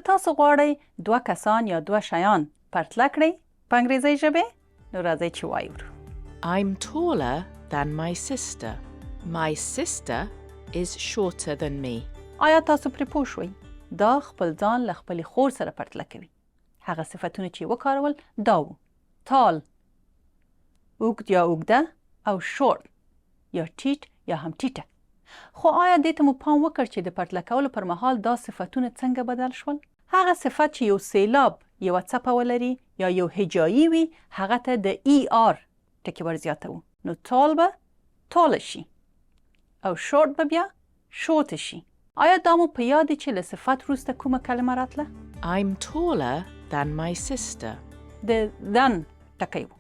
که تاسو غواړئ دوه کسان یا دوه شیان پرتله کړئ په انګریزي ژبې نو راځئ چې وایو. I'm taller than my sister. My sister is shorter than me. آیا تاسو پرې پوه شوئ؟ دا خپل ځان له خپلې خور سره پرتله کوي. هغه صفتونه چې یې وکارول دا وو: تال، اوږد یا اوږده، او شورت یا ټیټ یا هم ټیټه. خو آیا دې ته مو پام وکړ چې د پرتله کولو پر مهال دا صفتونه څنګه بدل شول؟ هغه صفت چې یو سیلاب یوه څپه ولري یا یو هجایي وي هغه ته د ای آر ټکي ورزیاتوو. نو تال به تاله شي او شورت به بیا شورته شي. آیا دا مو په یاد چې له صفت وروسته کومه کلمه راتله؟ I'm taller than my sister. د دن ټکی و.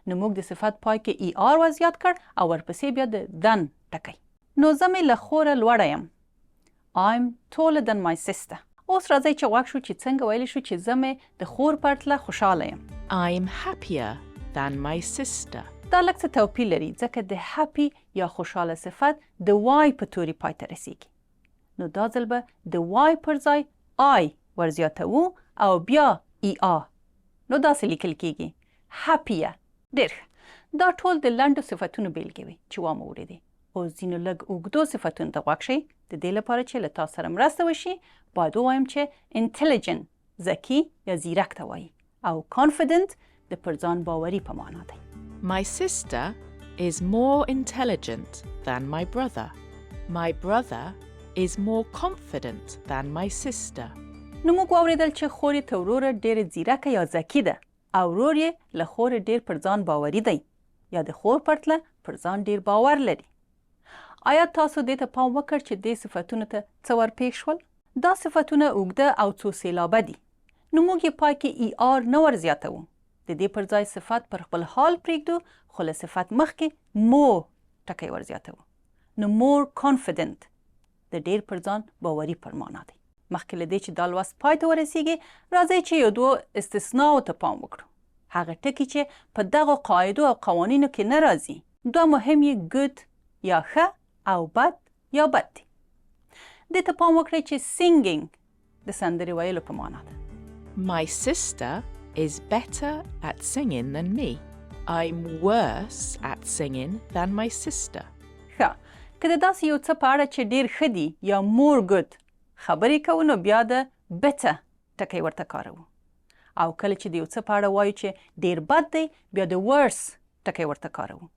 نو موږ د صفت پای کې ای آر وزیات کړ او ورپسې بیا د دن ټکی. نو زه مې له خوره لوړه یم. I'm taller than my sister. اوس راځئ چې غوږ شو چې څنګه ویلی شو چې زه مې د خور پرتله خوشحاله یم. I'm happier than my sister. دا لږ څه توپیر لري ځکه د هپي یا خوشحاله صفت د وای په توري پای ته رسیږي. نو دا ځل به د وای پر ځای آی ورزیاتوو او بیا ای آ. نو داسې لیکل کیږي: هپیه. ډېر ښه. دا ټول د لنډو صفتونو بیلګې وې چې وامو وریدې. اوس ځینو لږ اوږدو صفتونو ته غوږ شئ. د دې لپاره چې له تاسو سره مرسته وشي باید ووایم چې انټیلیجنت ذکي یا ځیرک ته وایي او کانفیډنت د پر ځان باوري په معنا دی. My sister is more intelligent than my brother. My brother is more confident than my sister. نو موږ واورېدل چې خور یې ته وروره ډېره ځیرکه یا ذکي ده او ورور یې له خور ډېر پر ځان باوري دی یا د خور پرتله پر ځان ډېر باور لري. آیا تاسو دې ته پام وکړ چې دې صفتونو ته څه ورپېښ شول؟ دا صفتونه اوږده او څو سېلابه دي. نو موږ یې پای کې ای آر نه ورزیاتوو. د دې پر ځای صفت پر خپل حال پرېږدو خو له صفت مخکې مو ټکی ورزیاتوو. نو مور کانفیډنت د ډېر پر ځان باوري پر معنا دی. مخکې له دې چې دا لوست پای ته ورسیږي راځئ چې یو دوه استثناو ته پام وکړو. هغه ټکي چې په دغو قاعدو او قوانینو کې نه راځي. دوه مهم یې ګود یا ښه او بد یا بد دي. دې ته پام وکړئ چې سینګینګ د سندرې ویلو په معنا ده. My sister is better at singing than me. I'm worse at singing than my sister. ښه، که د داسې یو څه په اړه چې ډېر ښه دي یا مور ګود خبرې کوو نو بیا د بته ټکی ورته کاروو. او کله چې د یو څه په اړه وایو چې ډېر بد دی بیا د ورس ټکی ورته کاروو.